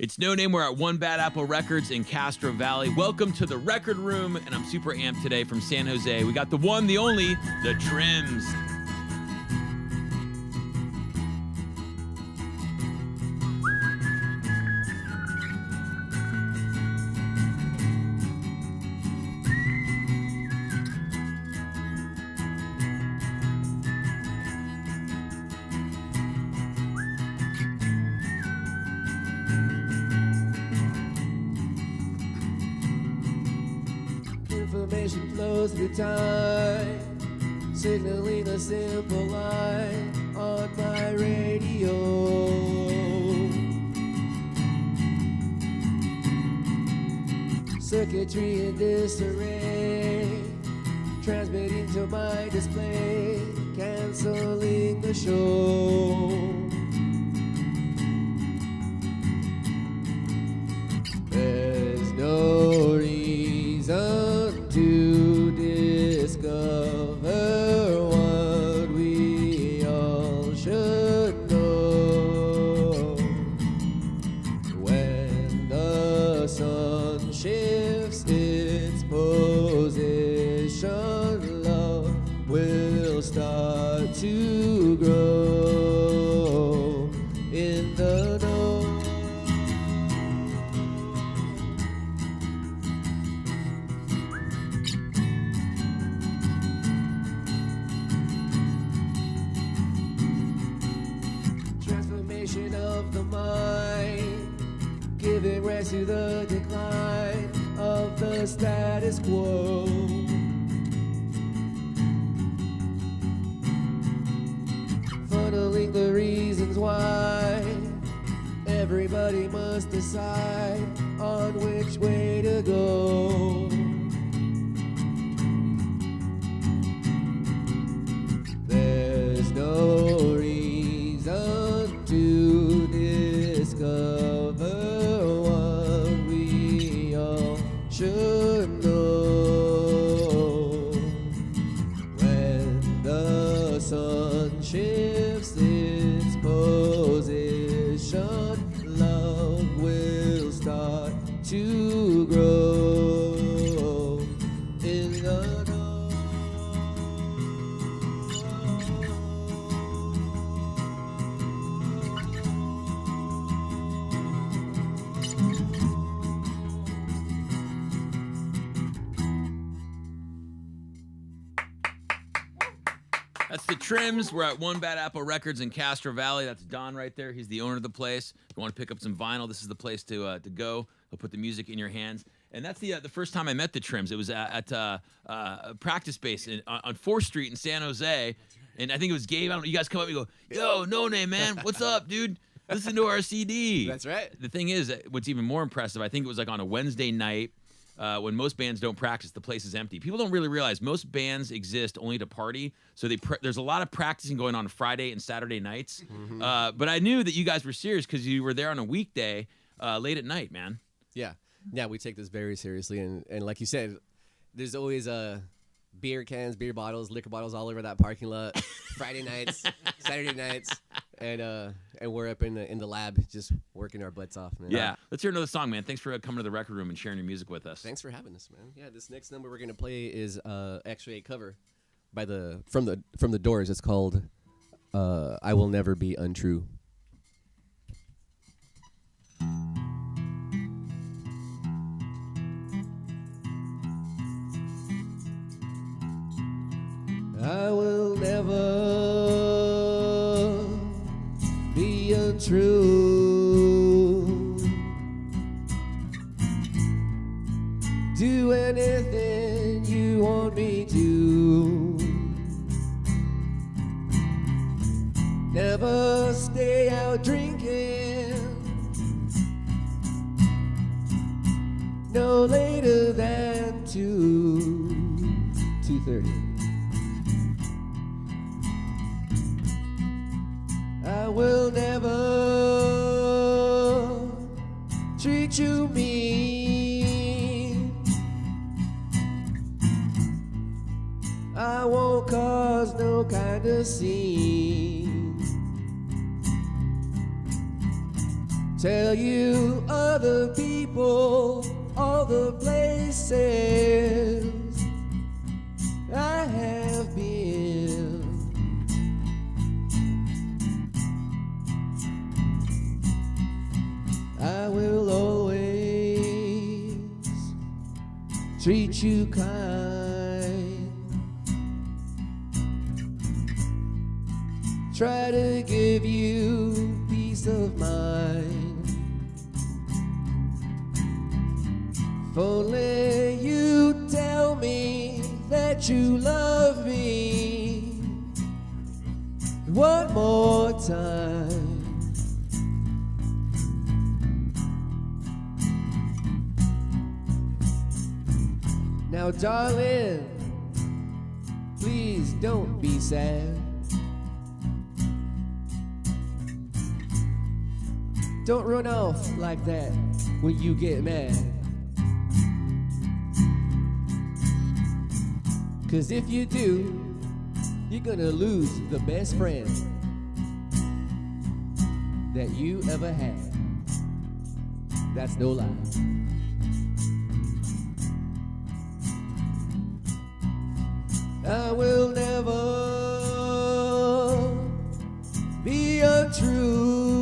It's No Name. We're at One Bad Apple Records in Castro Valley. Welcome to the Record Room, and I'm super amped today from San Jose. We got the one, the only, the Trims. Information flows through time, signaling a simple line on my radio. Circuitry in disarray, transmitting to my display, canceling the show. There's no reason to discover what we all should know. When the sun shifts its position, love will start to grow in the know. Of the mind, giving rest to the decline of the status quo. Funneling the reasons why everybody must decide on which way to go. There's no reason to discover what we all should know. When the sun shifts its position, love will start to grow in the know. That's the Trims. We're at One Bad Apple Records in Castro Valley. That's Don right there. He's the owner of the place. If you want to pick up some vinyl, this is the place to go. He'll put the music in your hands. And that's the first time I met the Trims. It was at a practice space on 4th Street in San Jose. And I think it was Gabe. I don't know. You guys come up and you go, yo, No Name, man. What's up, dude? Listen to our CD. That's right. The thing is, what's even more impressive, I think it was like on a Wednesday night when most bands don't practice, the place is empty. People don't really realize most bands exist only to party. So there's a lot of practicing going on Friday and Saturday nights. Mm-hmm. But I knew that you guys were serious because you were there on a weekday late at night, man. Yeah, we take this very seriously. And like you said, there's always beer cans, beer bottles, liquor bottles all over that parking lot. Friday nights, Saturday nights. And we're up in the lab just working our butts off, man. Yeah. Let's hear another song, man. Thanks for coming to the Record Room and sharing your music with us. Thanks for having us, man. Yeah, this next number we're gonna play is actually a cover by from the Doors. It's called "I Will Never Be Untrue." I will never be untrue. Do anything you want me to. Never stay out drinking no later than 2:30. I will never treat you mean. I won't cause no kind of scene. tell you other people, all the places I have been. I will always treat you kind, try to give you peace of mind. If only you tell me that you love me one more time. Now, darling, please don't be sad. Don't run off like that when you get mad. 'Cause if you do, you're gonna lose the best friend that you ever had. That's no lie. I will never be untrue.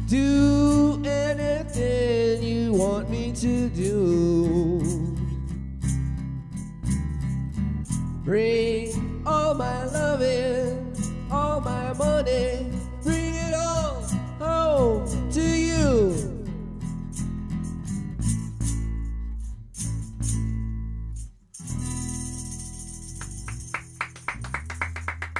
Do anything you want me to do. Bring all my loving, all my money, bring it all home to you.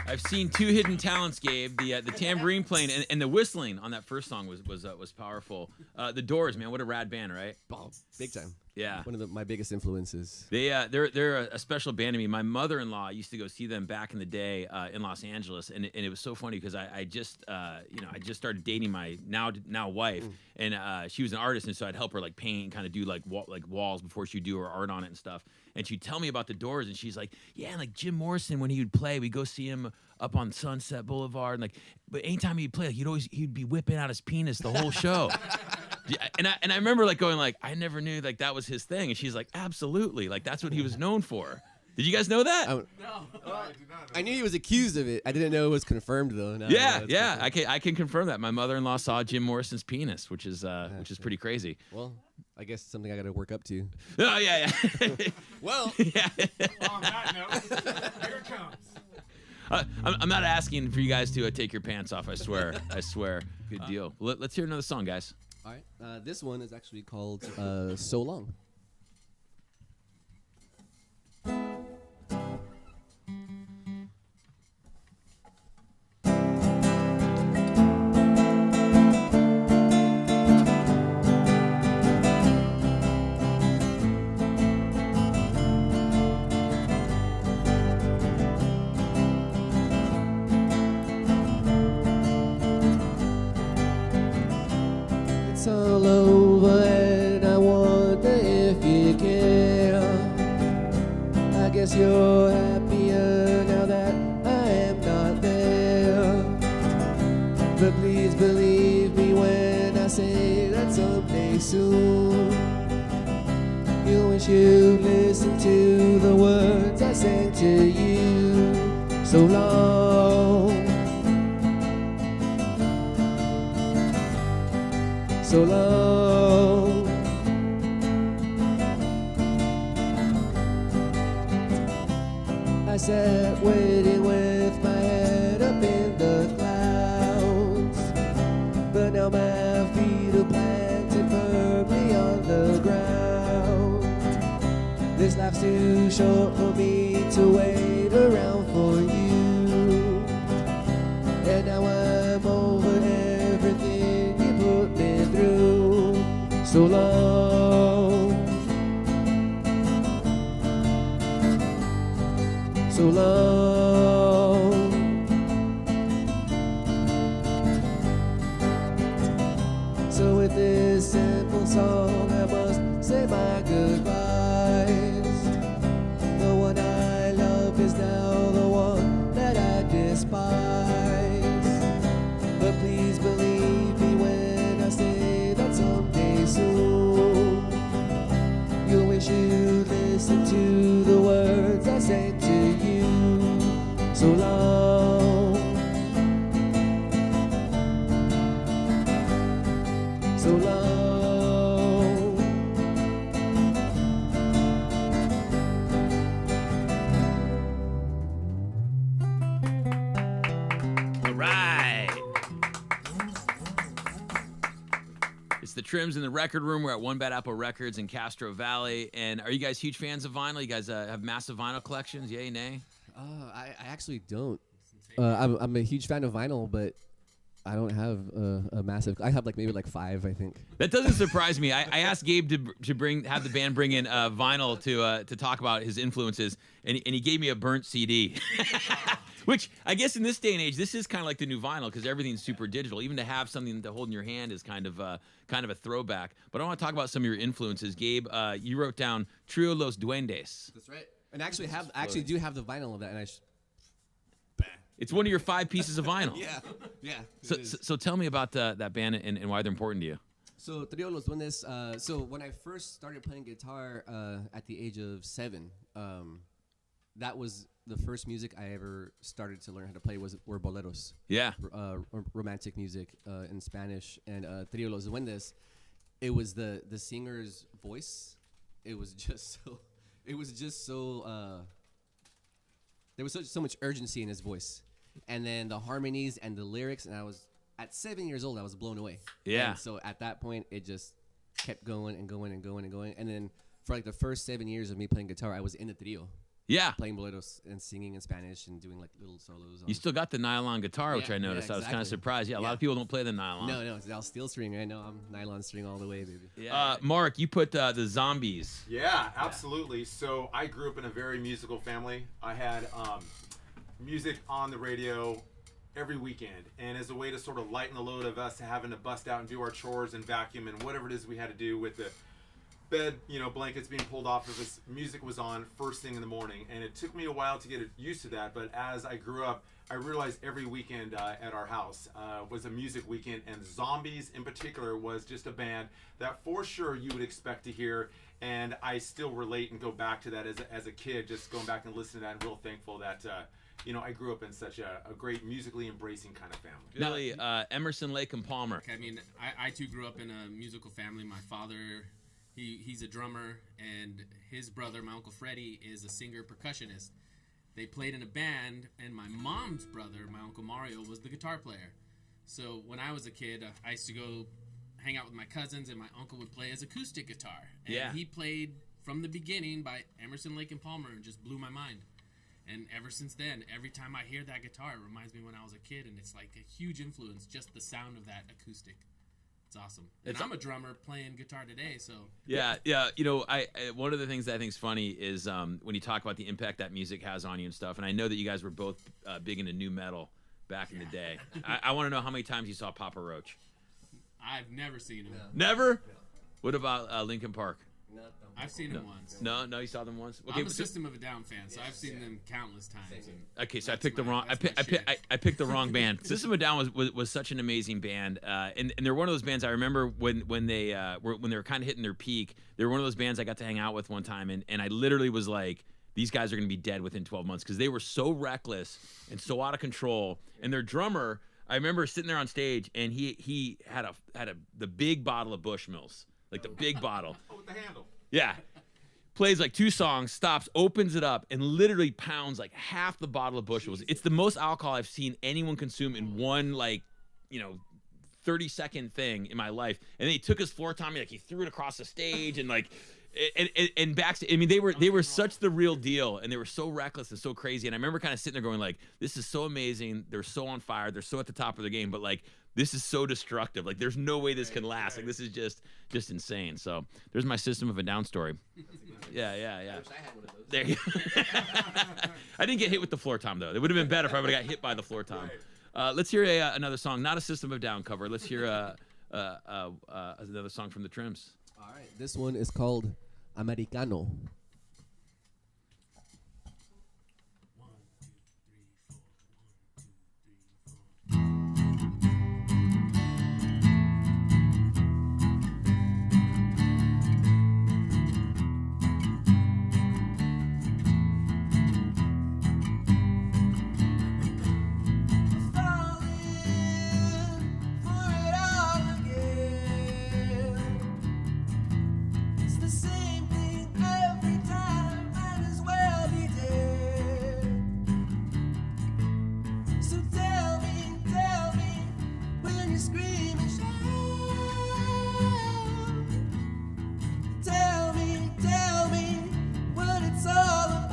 I've seen two hidden talents, Gabe. The tambourine playing and the whistling on that first song was powerful. The Doors, man, what a rad band, right? Oh, big time. Yeah. One of my biggest influences. They're a special band to me. My mother-in-law used to go see them back in the day in Los Angeles, and it was so funny because I just started dating my now wife, and she was an artist, and so I'd help her like paint and kind of do like walls before she'd do her art on it and stuff. And she'd tell me about the Doors, and she's like, yeah, and like Jim Morrison, when he would play, we'd go see him up on Sunset Boulevard, and like, but anytime he'd play, like, he'd be whipping out his penis the whole show. And I remember like going like, I never knew like that was his thing, and she's like, absolutely, like that's what he was known for. Did you guys know that? No, I did not know. I knew he was accused of it. I didn't know it was confirmed though. No, Yeah. I can confirm that. My mother-in-law saw Jim Morrison's penis, which is pretty crazy. Well, I guess something I got to work up to. Oh yeah. Well, Yeah. On that note, here it comes. I'm not asking for you guys to take your pants off. I swear. Good deal. Let's hear another song, guys. all right. This one is actually called "So Long." It's all over and I wonder if you care. I guess you're happier now that I am not there. But please believe me when I say that someday soon you wish you'd listen to the words I sang to you. So long, so long. I sat waiting with my head up in the clouds, but now my feet are planted firmly on the ground. This life's too short for me to wait around for you, and now I'm over everything you put me through. So long, so long. So with this simple song I must say my goodbyes. The one I love is now the one that I despise. Please believe me when I say that someday soon you'll wish you'd listen to the words I said to you so long, so long. All right. It's the Trims in the record room. We're at One Bad Apple Records in Castro Valley. And are you guys huge fans of vinyl? You guys have massive vinyl collections? Yay, nay? I actually don't. I'm a huge fan of vinyl, but I don't have a massive. I have maybe 5, I think. That doesn't surprise me. I asked Gabe to have the band bring in vinyl to talk about his influences, and he gave me a burnt CD. Which I guess in this day and age, this is kind of like the new vinyl because everything's super digital. Even to have something to hold in your hand is kind of a throwback. But I want to talk about some of your influences. Gabe, you wrote down Trio Los Duendes. That's right. And I actually do have the vinyl of that, and It's one of your 5 pieces of vinyl. yeah. So tell me about that band and why they're important to you. So Trio Los Duendes. So when I first started playing guitar at the age of 7, that was the first music I ever started to learn how to play were boleros. Yeah. Romantic music in Spanish. And Trio Los Duendes, it was the singer's voice. It was just so. There was so much urgency in his voice, and then the harmonies and the lyrics. And I was at 7 years old. I was blown away. Yeah. And so at that point, it just kept going and going and going and going. And then for the first 7 years of me playing guitar, I was in the trio. Yeah. Playing boleros and singing in Spanish and doing little solos. You still got the nylon guitar, which I noticed. Yeah, I was kind of exactly. surprised. Yeah, a lot of people don't play the nylon. No, it's all steel string. I know. I'm nylon string all the way, baby. Yeah. Mark, you put the Zombies. Yeah, absolutely. So I grew up in a very musical family. I had music on the radio every weekend, and as a way to sort of lighten the load of us having to bust out and do our chores and vacuum and whatever it is we had to do with the bed, blankets being pulled off of us, music was on first thing in the morning. And it took me a while to get used to that, but as I grew up, I realized every weekend at our house was a music weekend, and Zombies in particular was just a band that for sure you would expect to hear. And I still relate and go back to that as a kid, just going back and listening to that, and real thankful that I grew up in such a great musically embracing kind of family. Billy, Emerson, Lake, and Palmer. I mean, I too grew up in a musical family. My father, he's a drummer, and his brother, my Uncle Freddie, is a singer percussionist. They played in a band, and my mom's brother, my Uncle Mario, was the guitar player. So when I was a kid, I used to go hang out with my cousins, and my uncle would play his acoustic guitar. And he played from the beginning by Emerson, Lake, and Palmer, and just blew my mind. And ever since then, every time I hear that guitar, it reminds me when I was a kid, and it's like a huge influence, just the sound of that acoustic. It's awesome. And I'm a drummer playing guitar today, so. Yeah. I one of the things that I think is funny is when you talk about the impact that music has on you and stuff, and I know that you guys were both big into nu metal back in the day. I want to know how many times you saw Papa Roach. I've never seen him. Never? What about Linkin Park? I've seen him once. No, you saw them once. I'm a System of a Down fan, so I've seen them countless times. Okay, so I picked the wrong. I picked the wrong band. System of a Down was such an amazing band, and they're one of those bands I remember when they were kind of hitting their peak. They were one of those bands I got to hang out with one time, and I literally was like, these guys are going to be dead within 12 months because they were so reckless and so out of control. And their drummer, I remember sitting there on stage, and he had the big bottle of Bushmills, like the big bottle. Oh, with the handle. Yeah. Plays 2 songs, stops, opens it up, and literally pounds half the bottle of Bushmills. It's the most alcohol I've seen anyone consume in one 30-second thing in my life. And then he took his floor Tommy, he threw it across the stage and and backstage. I mean, they were such the real deal, and they were so reckless and so crazy. And I remember kind of sitting there going this is so amazing. They're so on fire. They're so at the top of their game, but this is so destructive. There's no way this can last. This is just insane. So there's my System of a Down story. Yeah. I wish I had one of those. There you I didn't get hit with the floor tom, though. It would have been better if I would have got hit by the floor tom. Let's hear another song. Not a System of a Down cover. Let's hear another song from the Trims. All right. This one is called Americano. you scream and shout. Tell me what it's all about.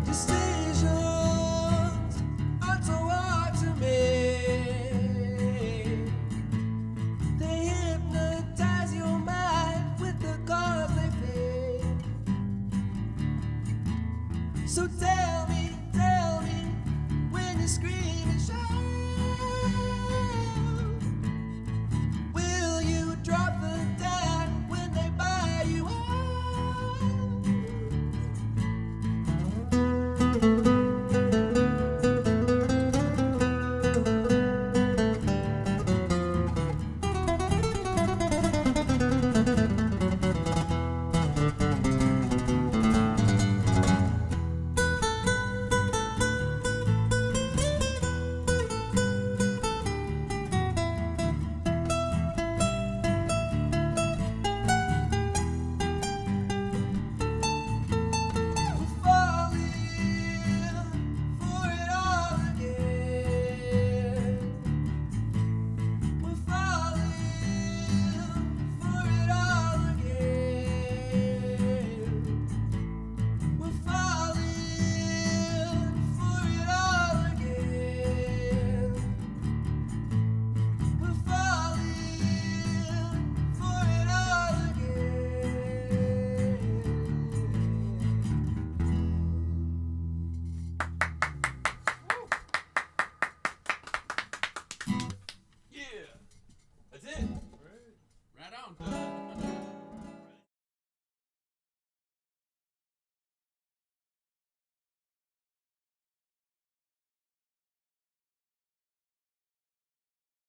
Decisions aren't so hard to make. They hypnotize your mind with the cards they play. So